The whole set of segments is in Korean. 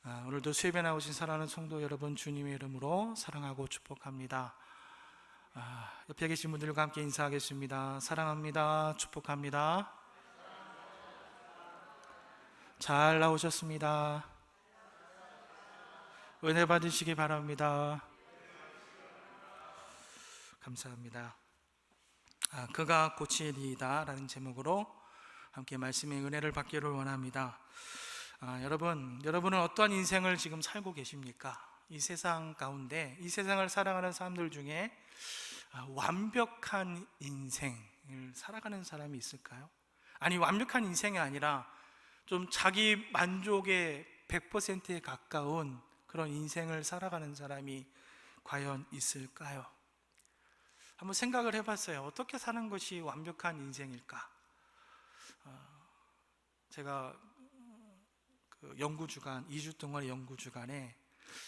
오늘도 수협에 나오신 사랑하는 성도 여러분, 주님의 이름으로 사랑하고 축복합니다. 옆에 계신 분들과 함께 인사하겠습니다. 사랑합니다. 축복합니다. 잘 나오셨습니다. 은혜 받으시기 바랍니다. 감사합니다. 그가 고치리이다 라는 제목으로 함께 말씀의 은혜를 받기를 원합니다. 여러분은 어떠한 인생을 지금 살고 계십니까? 이 세상 가운데, 이 세상을 살아가는 사람들 중에 완벽한 인생을 살아가는 사람이 있을까요? 아니, 완벽한 인생이 아니라 좀 자기 만족의 100%에 가까운 그런 인생을 살아가는 사람이 과연 있을까요? 한번 생각을 해봤어요. 어떻게 사는 것이 완벽한 인생일까? 제가 연구주간, 2주 동안의 연구주간에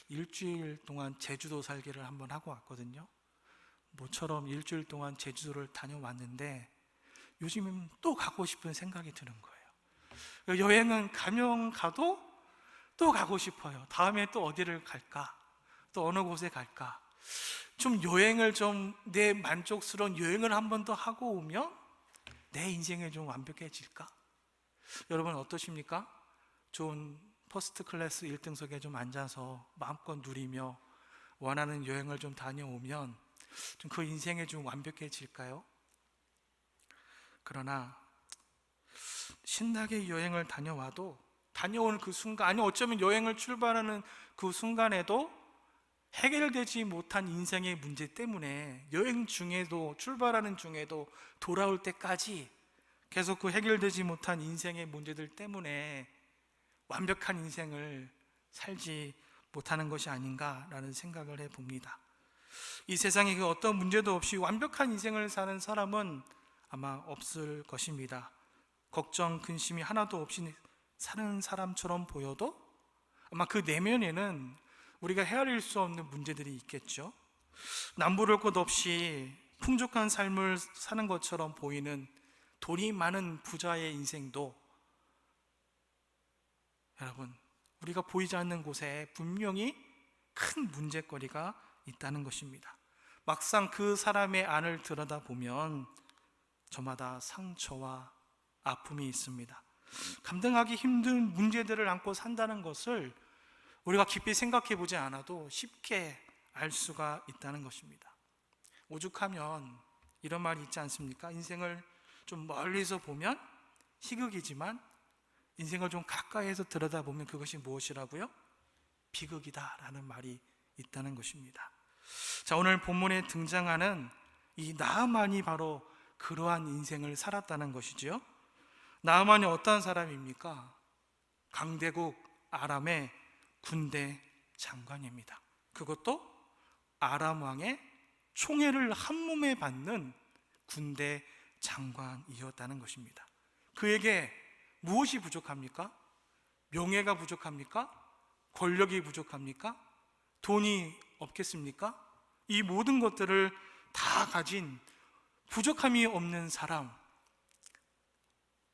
일주일 동안 제주도 살기를 한번 하고 왔거든요. 모처럼 일주일 동안 제주도를 다녀왔는데 요즘은 또 가고 싶은 생각이 드는 거예요. 여행은 가면 가도 또 가고 싶어요. 다음에 또 어디를 갈까? 또 어느 곳에 갈까? 좀 여행을 내 만족스러운 여행을 한 번 더 하고 오면 내 인생이 좀 완벽해질까? 여러분 어떠십니까? 좋은 퍼스트 클래스 1등석에 좀 앉아서 마음껏 누리며 원하는 여행을 좀 다녀오면 좀 그 인생이 좀 완벽해질까요? 그러나 신나게 여행을 다녀와도 다녀온 그 순간, 아니 어쩌면 여행을 출발하는 그 순간에도 해결되지 못한 인생의 문제 때문에 여행 중에도, 출발하는 중에도 돌아올 때까지 계속 그 해결되지 못한 인생의 문제들 때문에 완벽한 인생을 살지 못하는 것이 아닌가라는 생각을 해봅니다. 이 세상에 그 어떤 문제도 없이 완벽한 인생을 사는 사람은 아마 없을 것입니다. 걱정, 근심이 하나도 없이 사는 사람처럼 보여도 아마 그 내면에는 우리가 헤아릴 수 없는 문제들이 있겠죠. 남부를 것 없이 풍족한 삶을 사는 것처럼 보이는 돈이 많은 부자의 인생도 여러분, 우리가 보이지 않는 곳에 분명히 큰 문제거리가 있다는 것입니다. 막상 그 사람의 안을 들여다보면 저마다 상처와 아픔이 있습니다. 감당하기 힘든 문제들을 안고 산다는 것을 우리가 깊이 생각해 보지 않아도 쉽게 알 수가 있다는 것입니다. 오죽하면 이런 말이 있지 않습니까? 인생을 좀 멀리서 보면 희극이지만 인생을 좀 가까이에서 들여다보면 그것이 무엇이라고요? 비극이다라는 말이 있다는 것입니다. 자, 오늘 본문에 등장하는 이 나아만이 바로 그러한 인생을 살았다는 것이지요. 나아만이 어떤 사람입니까? 강대국 아람의 군대 장관입니다. 그것도 아람 왕의 총애를 한 몸에 받는 군대 장관이었다는 것입니다. 그에게 무엇이 부족합니까? 명예가 부족합니까? 권력이 부족합니까? 돈이 없겠습니까? 이 모든 것들을 다 가진 부족함이 없는 사람,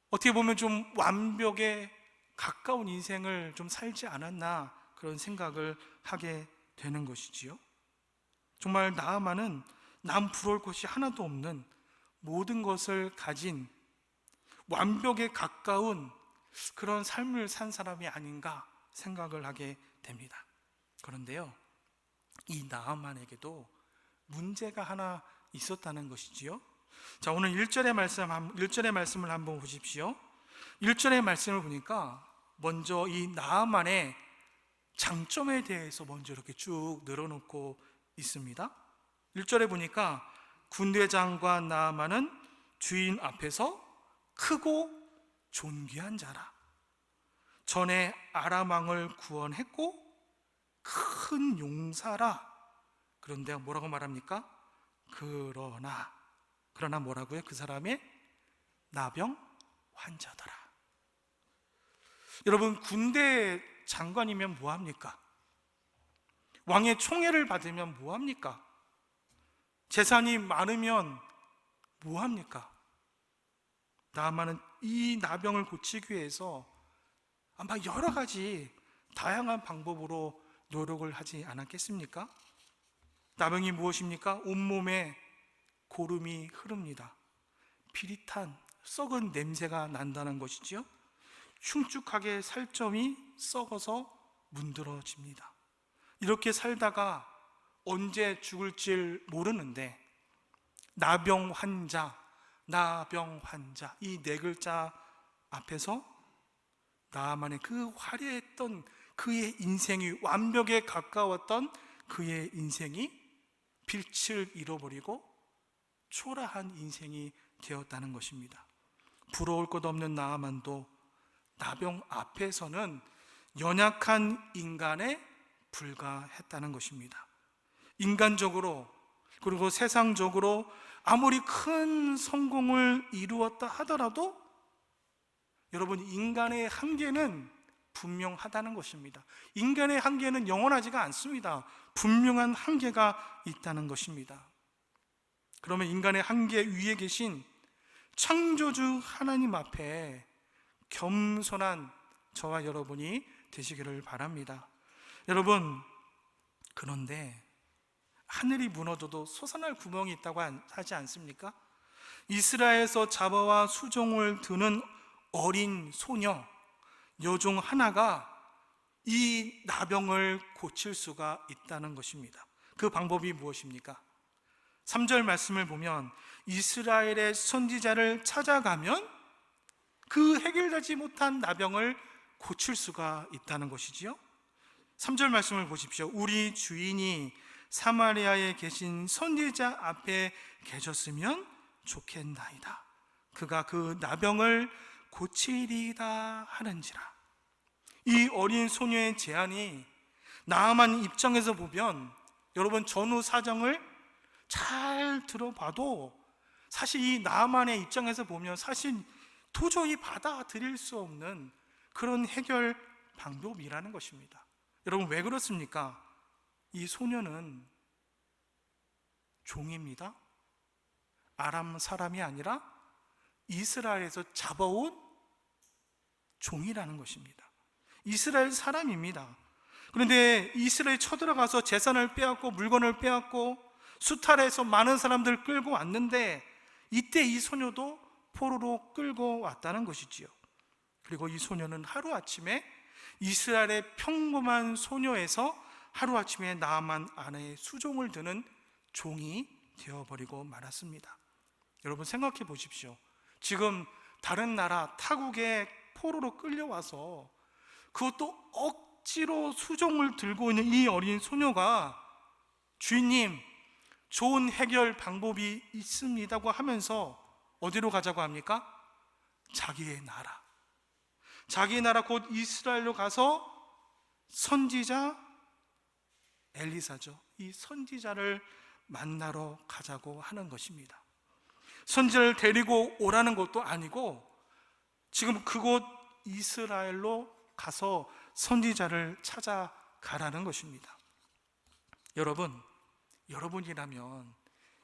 어떻게 보면 좀 완벽에 가까운 인생을 좀 살지 않았나 그런 생각을 하게 되는 것이지요. 정말 나아만은 남 부러울 것이 하나도 없는 모든 것을 가진 완벽에 가까운 그런 삶을 산 사람이 아닌가 생각을 하게 됩니다. 그런데요, 이 나아만에게도 문제가 하나 있었다는 것이지요. 자, 오늘 1절의 말씀을 한번 보십시오. 1절의 말씀을 보니까 먼저 이 나아만의 장점에 대해서 먼저 이렇게 쭉 늘어놓고 있습니다. 1절에 보니까 군대 장관 나아만은 주인 앞에서 크고 존귀한 자라. 전에 아람 왕을 구원했고 큰 용사라. 그런데 뭐라고 말합니까? 그러나 뭐라고요? 그 사람의 나병 환자더라. 여러분, 군대 장관이면 뭐합니까? 왕의 총애를 받으면 뭐합니까? 재산이 많으면 뭐합니까? 나아만은 이 나병을 고치기 위해서 아마 여러 가지 다양한 방법으로 노력을 하지 않았겠습니까? 나병이 무엇입니까? 온몸에 고름이 흐릅니다. 비릿한 썩은 냄새가 난다는 것이지요. 흉측하게 살점이 썩어서 문드러집니다. 이렇게 살다가 언제 죽을지 모르는데 나병 환자 이 네 글자 앞에서 나아만의 그 화려했던 그의 인생이, 완벽에 가까웠던 그의 인생이 빛을 잃어버리고 초라한 인생이 되었다는 것입니다. 부러울 것 없는 나아만도 나병 앞에서는 연약한 인간에 불과했다는 것입니다. 인간적으로 그리고 세상적으로 아무리 큰 성공을 이루었다 하더라도 여러분, 인간의 한계는 분명하다는 것입니다. 인간의 한계는 영원하지가 않습니다. 분명한 한계가 있다는 것입니다. 그러면 인간의 한계 위에 계신 창조주 하나님 앞에 겸손한 저와 여러분이 되시기를 바랍니다. 여러분, 그런데 하늘이 무너져도 솟아날 구멍이 있다고 하지 않습니까? 이스라엘에서 잡아와 수종을 드는 어린 소녀, 여종 하나가 이 나병을 고칠 수가 있다는 것입니다. 그 방법이 무엇입니까? 3절 말씀을 보면 이스라엘의 선지자를 찾아가면 그 해결되지 못한 나병을 고칠 수가 있다는 것이지요. 3절 말씀을 보십시오. 우리 주인이 사마리아에 계신 선지자 앞에 계셨으면 좋겠나이다. 그가 그 나병을 고치리이다 하는지라. 이 어린 소녀의 제안이 나아만 입장에서 보면, 여러분, 전후 사정을 잘 들어봐도 사실 이 나아만의 입장에서 보면 사실 도저히 받아들일 수 없는 그런 해결 방법이라는 것입니다. 여러분, 왜 그렇습니까? 이 소녀는 종입니다. 아람 사람이 아니라 이스라엘에서 잡아온 종이라는 것입니다. 이스라엘 사람입니다. 그런데 이스라엘에 쳐들어가서 재산을 빼앗고 물건을 빼앗고 수탈해서 많은 사람들을 끌고 왔는데, 이때 이 소녀도 포로로 끌고 왔다는 것이지요. 그리고 이 소녀는 하루아침에 이스라엘의 평범한 소녀에서 하루아침에 나아만 아내의 수종을 드는 종이 되어버리고 말았습니다. 여러분, 생각해 보십시오. 지금 다른 나라 타국에 포로로 끌려와서 그것도 억지로 수종을 들고 있는 이 어린 소녀가 주인님, 좋은 해결 방법이 있습니다고 하면서 어디로 가자고 합니까? 자기의 나라, 자기 나라 곧 이스라엘로 가서 선지자 엘리사죠, 이 선지자를 만나러 가자고 하는 것입니다. 선지자를 데리고 오라는 것도 아니고 지금 그곳 이스라엘로 가서 선지자를 찾아가라는 것입니다. 여러분이라면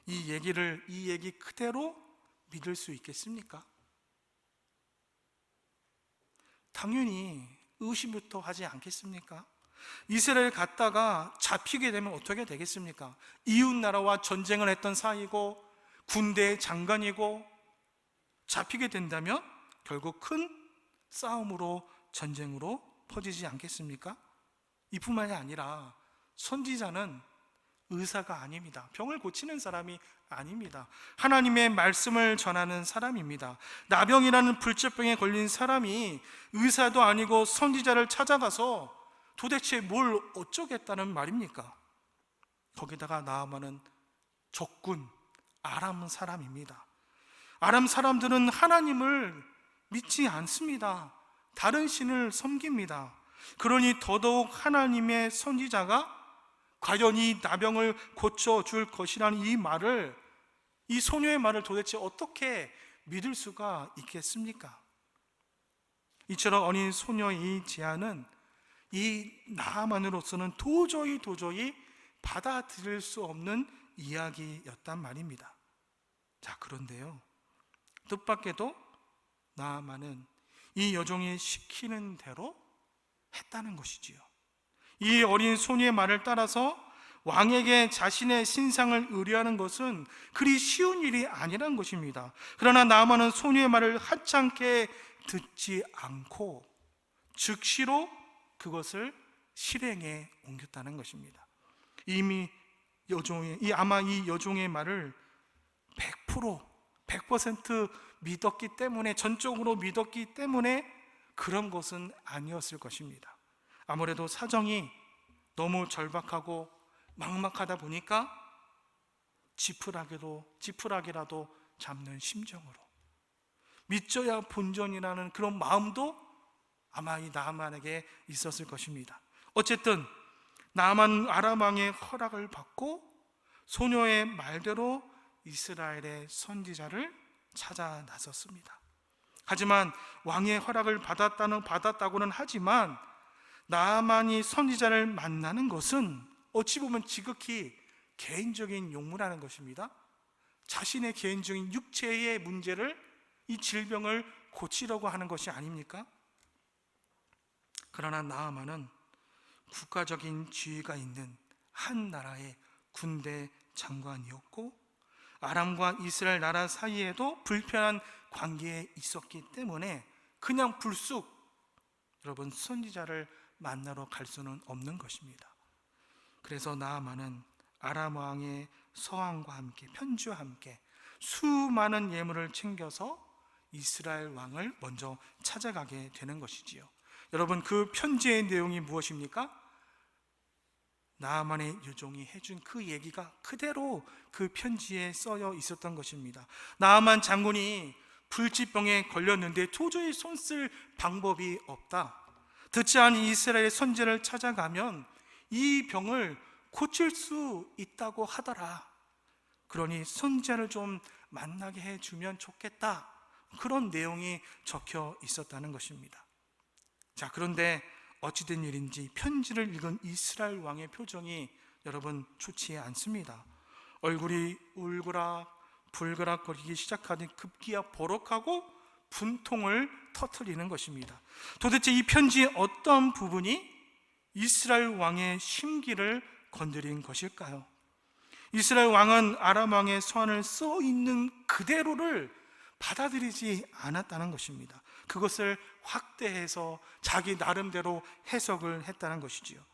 이 얘기 그대로 믿을 수 있겠습니까? 당연히 의심부터 하지 않겠습니까? 이스라엘 갔다가 잡히게 되면 어떻게 되겠습니까? 이웃 나라와 전쟁을 했던 사이고 군대의 장관이고, 잡히게 된다면 결국 큰 싸움으로, 전쟁으로 퍼지지 않겠습니까? 이뿐만이 아니라 선지자는 의사가 아닙니다. 병을 고치는 사람이 아닙니다. 하나님의 말씀을 전하는 사람입니다. 나병이라는 불치병에 걸린 사람이 의사도 아니고 선지자를 찾아가서 도대체 뭘 어쩌겠다는 말입니까? 거기다가 나아만은 적군 아람 사람입니다. 아람 사람들은 하나님을 믿지 않습니다. 다른 신을 섬깁니다. 그러니 더더욱 하나님의 선지자가 과연 이 나병을 고쳐줄 것이라는 이 소녀의 말을 도대체 어떻게 믿을 수가 있겠습니까? 이처럼 어린 소녀의 이 제안은 이 나아만으로서는 도저히 받아들일 수 없는 이야기였단 말입니다. 자, 그런데요, 뜻밖에도 나아만은 이 여종이 시키는 대로 했다는 것이지요. 이 어린 소녀의 말을 따라서 왕에게 자신의 신상을 의뢰하는 것은 그리 쉬운 일이 아니란 것입니다. 그러나 나아만은 소녀의 말을 하찮게 듣지 않고 즉시로 그것을 실행에 옮겼다는 것입니다. 아마 이 여종의 말을 100% 믿었기 때문에, 전적으로 믿었기 때문에 그런 것은 아니었을 것입니다. 아무래도 사정이 너무 절박하고 막막하다 보니까 지푸라기라도 잡는 심정으로 믿져야 본전이라는 그런 마음도 아마 이 나아만에게 있었을 것입니다. 어쨌든 나아만 아람 왕의 허락을 받고 소녀의 말대로 이스라엘의 선지자를 찾아 나섰습니다. 하지만 왕의 허락을 받았다고는 하지만 나아만이 선지자를 만나는 것은 어찌 보면 지극히 개인적인 용무라는 것입니다. 자신의 개인적인 육체의 문제를, 이 질병을 고치려고 하는 것이 아닙니까? 그러나 나아만은 국가적인 지위가 있는 한 나라의 군대 장관이었고 아람과 이스라엘 나라 사이에도 불편한 관계에 있었기 때문에 그냥 불쑥 여러분 선지자를 만나러 갈 수는 없는 것입니다. 그래서 나아만은 아람 왕의 서왕과 함께, 편지와 함께 수많은 예물을 챙겨서 이스라엘 왕을 먼저 찾아가게 되는 것이지요. 여러분, 그 편지의 내용이 무엇입니까? 나아만의 여종이 해준 그 얘기가 그대로 그 편지에 써여 있었던 것입니다. 나아만 장군이 불치병에 걸렸는데 도저히 손쓸 방법이 없다. 듣지 않은 이스라엘의 선지자를 찾아가면 이 병을 고칠 수 있다고 하더라. 그러니 선지자를 좀 만나게 해주면 좋겠다. 그런 내용이 적혀 있었다는 것입니다. 자, 그런데 어찌된 일인지 편지를 읽은 이스라엘 왕의 표정이 여러분 좋지 않습니다. 얼굴이 울그락불그락거리기 시작하니 급기야 버럭하고 분통을 터뜨리는 것입니다. 도대체 이 편지의 어떤 부분이 이스라엘 왕의 심기를 건드린 것일까요? 이스라엘 왕은 아람 왕의 서한을 써 있는 그대로를 받아들이지 않았다는 것입니다. 그것을 확대해서 자기 나름대로 해석을 했다는 것이지요.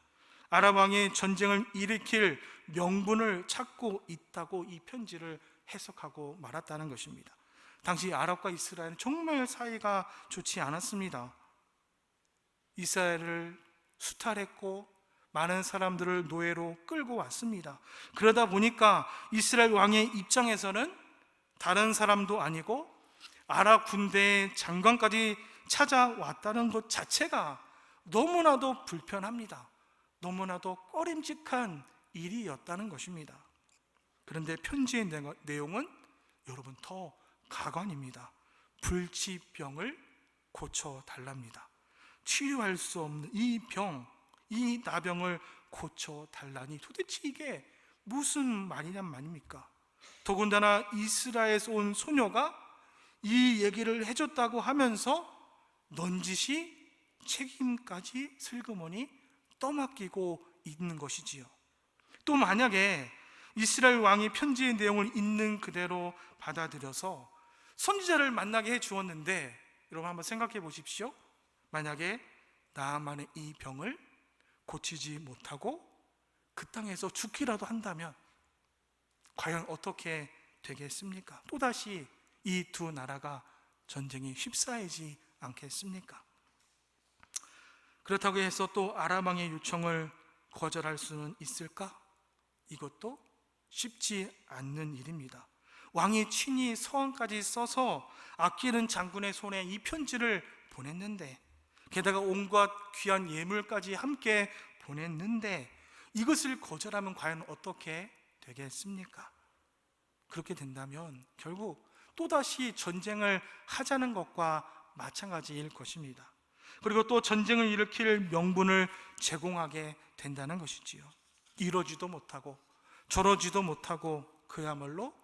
아람 왕이 전쟁을 일으킬 명분을 찾고 있다고 이 편지를 해석하고 말았다는 것입니다. 당시 아랍과 이스라엘은 정말 사이가 좋지 않았습니다. 이스라엘을 수탈했고 많은 사람들을 노예로 끌고 왔습니다. 그러다 보니까 이스라엘 왕의 입장에서는 다른 사람도 아니고 아랍 군대의 장관까지 찾아왔다는 것 자체가 너무나도 불편합니다. 너무나도 꺼림칙한 일이었다는 것입니다. 그런데 편지의 내용은 여러분 더 가관입니다. 불치병을 고쳐달랍니다. 치료할 수 없는 이 병, 이 나병을 고쳐달라니 도대체 이게 무슨 말이냔 말입니까? 더군다나 이스라엘에서 온 소녀가 이 얘기를 해줬다고 하면서 넌지시 책임까지 슬그머니 떠맡기고 있는 것이지요. 또 만약에 이스라엘 왕이 편지의 내용을 있는 그대로 받아들여서 선지자를 만나게 해 주었는데, 여러분 한번 생각해 보십시오. 만약에 나아만의 이 병을 고치지 못하고 그 땅에서 죽기라도 한다면 과연 어떻게 되겠습니까? 또다시 이 두 나라가 전쟁이 휩싸이지 않겠습니까? 그렇다고 해서 또 아람 왕의 요청을 거절할 수는 있을까? 이것도 쉽지 않는 일입니다. 왕이 친히 서한까지 써서 아끼는 장군의 손에 이 편지를 보냈는데, 게다가 온갖 귀한 예물까지 함께 보냈는데 이것을 거절하면 과연 어떻게 되겠습니까? 그렇게 된다면 결국 또다시 전쟁을 하자는 것과 마찬가지일 것입니다. 그리고 또 전쟁을 일으킬 명분을 제공하게 된다는 것이지요. 이러지도 못하고 저러지도 못하고 그야말로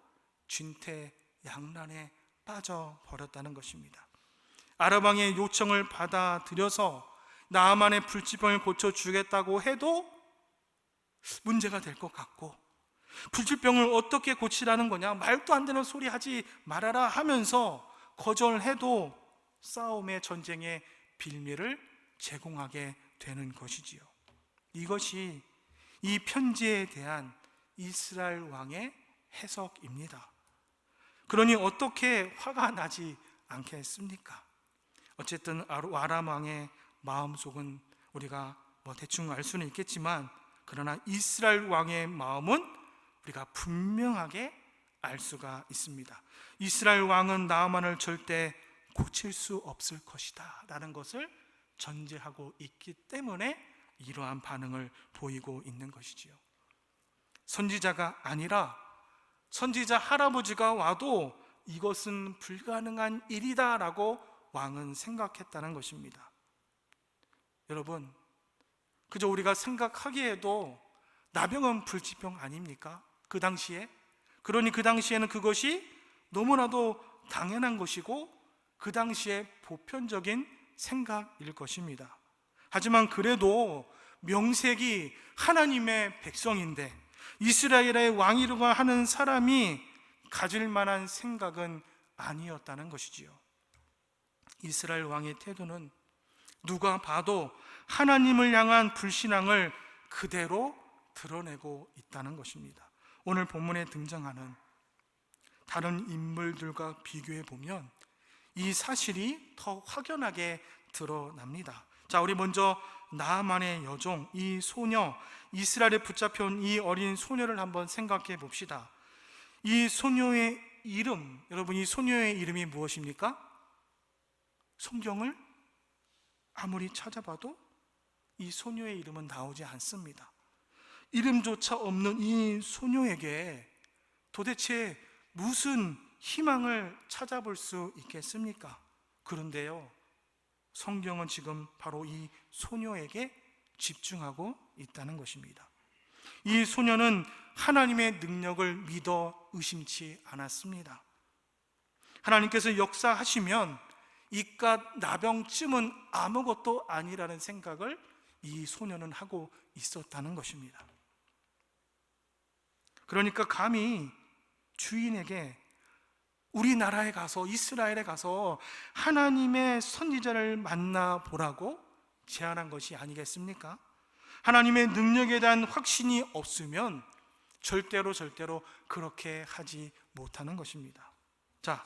진퇴양난에 빠져버렸다는 것입니다. 아람 왕의 요청을 받아들여서 나아만의 불치병을 고쳐주겠다고 해도 문제가 될 것 같고, 불치병을 어떻게 고치라는 거냐, 말도 안 되는 소리 하지 말아라 하면서 거절해도 싸움의 전쟁의 빌미를 제공하게 되는 것이지요. 이것이 이 편지에 대한 이스라엘 왕의 해석입니다. 그러니 어떻게 화가 나지 않겠습니까? 어쨌든 아람 왕의 마음속은 우리가 대충 알 수는 있겠지만, 그러나 이스라엘 왕의 마음은 우리가 분명하게 알 수가 있습니다. 이스라엘 왕은 나아만을 절대 고칠 수 없을 것이다 라는 것을 전제하고 있기 때문에 이러한 반응을 보이고 있는 것이지요. 선지자가 아니라 선지자 할아버지가 와도 이것은 불가능한 일이다 라고 왕은 생각했다는 것입니다. 여러분, 그저 우리가 생각하기에도 나병은 불치병 아닙니까? 그 당시에. 그러니 그 당시에는 그것이 너무나도 당연한 것이고 그 당시에 보편적인 생각일 것입니다. 하지만 그래도 명색이 하나님의 백성인데 이스라엘의 왕이라고 하는 사람이 가질 만한 생각은 아니었다는 것이지요. 이스라엘 왕의 태도는 누가 봐도 하나님을 향한 불신앙을 그대로 드러내고 있다는 것입니다. 오늘 본문에 등장하는 다른 인물들과 비교해 보면 이 사실이 더 확연하게 드러납니다. 자, 우리 먼저 나아만의 여종, 이 소녀, 이스라엘에 붙잡혀온 이 어린 소녀를 한번 생각해 봅시다. 이 소녀의 이름, 여러분, 이 소녀의 이름이 무엇입니까? 성경을 아무리 찾아봐도 이 소녀의 이름은 나오지 않습니다. 이름조차 없는 이 소녀에게 도대체 무슨 희망을 찾아볼 수 있겠습니까? 그런데요, 성경은 지금 바로 이 소녀에게 집중하고 있다는 것입니다. 이 소녀는 하나님의 능력을 믿어 의심치 않았습니다. 하나님께서 역사하시면 이깟 나병쯤은 아무것도 아니라는 생각을 이 소녀는 하고 있었다는 것입니다. 그러니까 감히 주인에게 우리나라에 가서, 이스라엘에 가서 하나님의 선지자를 만나보라고 제안한 것이 아니겠습니까? 하나님의 능력에 대한 확신이 없으면 절대로 그렇게 하지 못하는 것입니다. 자,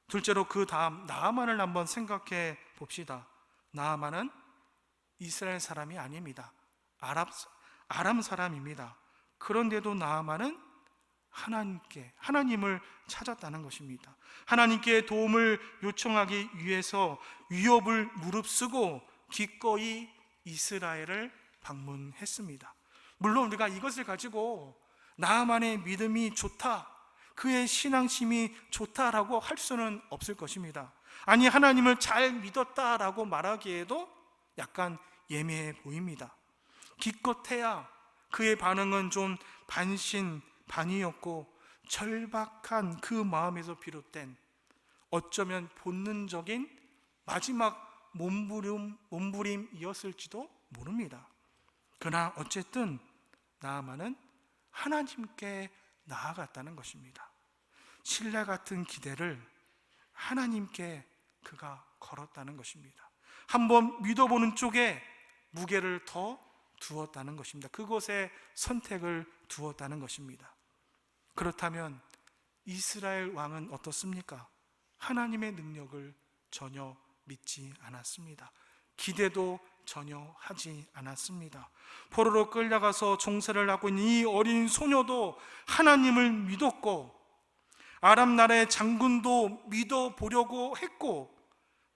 둘째로 그 다음 나아만을 한번 생각해 봅시다. 나아만은 이스라엘 사람이 아닙니다. 아람 사람입니다. 그런데도 나아만은 하나님을 찾았다는 것입니다. 하나님께 도움을 요청하기 위해서 위협을 무릅쓰고 기꺼이 이스라엘을 방문했습니다. 물론 우리가 이것을 가지고 나아만의 믿음이 좋다, 그의 신앙심이 좋다라고 할 수는 없을 것입니다. 아니, 하나님을 잘 믿었다라고 말하기에도 약간 예매해 보입니다. 기껏해야 그의 반응은 좀 반신반의였고 절박한 그 마음에서 비롯된 어쩌면 본능적인 마지막 몸부림이었을지도 모릅니다. 그러나 어쨌든 나아만은 하나님께 나아갔다는 것입니다. 신뢰 같은 기대를 하나님께 그가 걸었다는 것입니다. 한번 믿어보는 쪽에 무게를 더 두었다는 것입니다. 그곳에 선택을 두었다는 것입니다. 그렇다면 이스라엘 왕은 어떻습니까? 하나님의 능력을 전혀 믿지 않았습니다. 기대도 전혀 하지 않았습니다. 포로로 끌려가서 종살이를 하고 있는 이 어린 소녀도 하나님을 믿었고 아람 나라의 장군도 믿어보려고 했고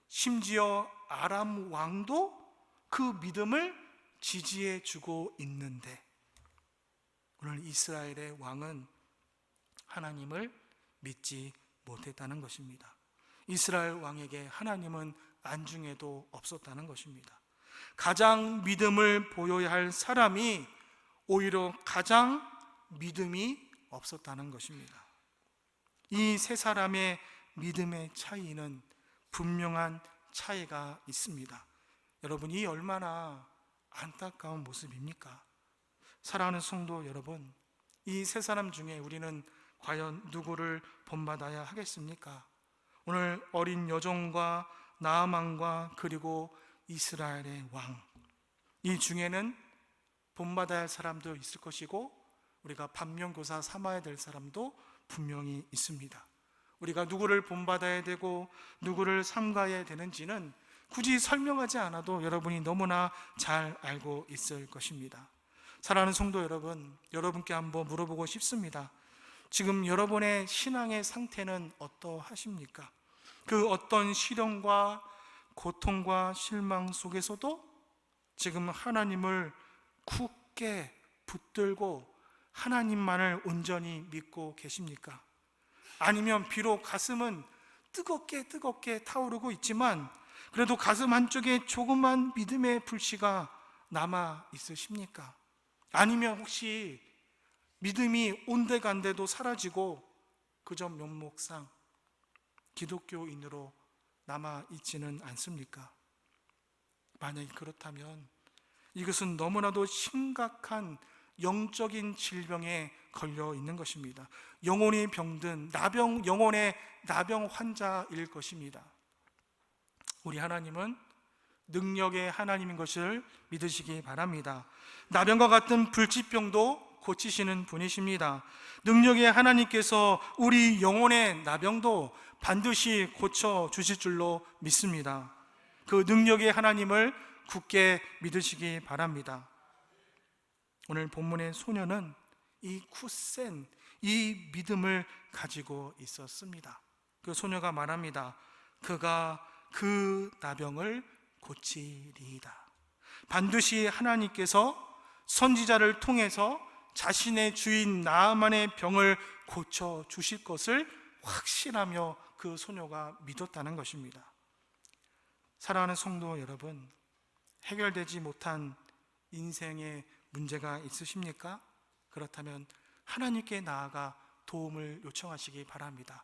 심지어 아람 왕도 그 믿음을 지지해 주고 있는데 오늘 이스라엘의 왕은 하나님을 믿지 못했다는 것입니다. 이스라엘 왕에게 하나님은 안중에도 없었다는 것입니다. 가장 믿음을 보여야 할 사람이 오히려 가장 믿음이 없었다는 것입니다. 이 세 사람의 믿음의 차이는 분명한 차이가 있습니다. 여러분, 이 얼마나 안타까운 모습입니까? 사랑하는 성도 여러분, 이 세 사람 중에 우리는 과연 누구를 본받아야 하겠습니까? 오늘 어린 여종과 나아만과 그리고 이스라엘의 왕, 이 중에는 본받아야 할 사람도 있을 것이고 우리가 반면교사 삼아야 될 사람도 분명히 있습니다. 우리가 누구를 본받아야 되고 누구를 삼가야 되는지는 굳이 설명하지 않아도 여러분이 너무나 잘 알고 있을 것입니다. 사랑하는 성도 여러분, 여러분께 한번 물어보고 싶습니다. 지금 여러분의 신앙의 상태는 어떠하십니까? 그 어떤 시련과 고통과 실망 속에서도 지금 하나님을 굳게 붙들고 하나님만을 온전히 믿고 계십니까? 아니면 비록 가슴은 뜨겁게 타오르고 있지만 그래도 가슴 한쪽에 조그만 믿음의 불씨가 남아 있으십니까? 아니면 혹시 믿음이 온데간데도 사라지고 그저 면목상 기독교인으로 남아 있지는 않습니까? 만약에 그렇다면 이것은 너무나도 심각한 영적인 질병에 걸려 있는 것입니다. 영혼이 병든 영혼의 나병 환자일 것입니다. 우리 하나님은 능력의 하나님인 것을 믿으시기 바랍니다. 나병과 같은 불치병도 고치시는 분이십니다. 능력의 하나님께서 우리 영혼의 나병도 반드시 고쳐 주실 줄로 믿습니다. 그 능력의 하나님을 굳게 믿으시기 바랍니다. 오늘 본문의 소녀는 이 굳센 이 믿음을 가지고 있었습니다. 그 소녀가 말합니다. 그가 그 나병을 고치리이다. 반드시 하나님께서 선지자를 통해서 자신의 주인 나아만의 병을 고쳐 주실 것을 확신하며 그 소녀가 믿었다는 것입니다. 사랑하는 성도 여러분, 해결되지 못한 인생의 문제가 있으십니까? 그렇다면 하나님께 나아가 도움을 요청하시기 바랍니다.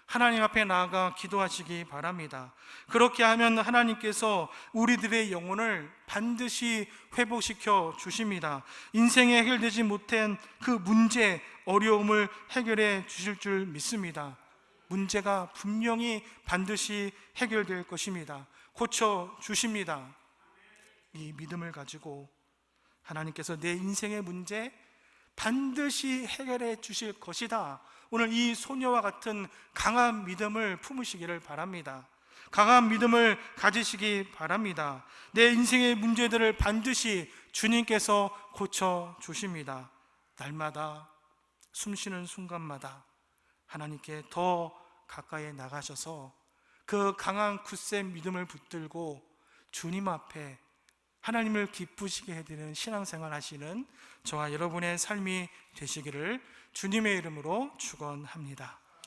하나님 앞에 나아가 기도하시기 바랍니다. 그렇게 하면 하나님께서 우리들의 영혼을 반드시 회복시켜 주십니다. 인생에 해결되지 못한 그 문제, 어려움을 해결해 주실 줄 믿습니다. 문제가 분명히 반드시 해결될 것입니다. 고쳐 주십니다. 이 믿음을 가지고 하나님께서 내 인생의 문제 반드시 해결해 주실 것이다. 오늘 이 소녀와 같은 강한 믿음을 품으시기를 바랍니다. 강한 믿음을 가지시기 바랍니다. 내 인생의 문제들을 반드시 주님께서 고쳐 주십니다. 날마다 숨쉬는 순간마다 하나님께 더 가까이 나가셔서 그 강한 굳센 믿음을 붙들고 주님 앞에 하나님을 기쁘시게 해드리는 신앙생활 하시는 저와 여러분의 삶이 되시기를 주님의 이름으로 축원합니다.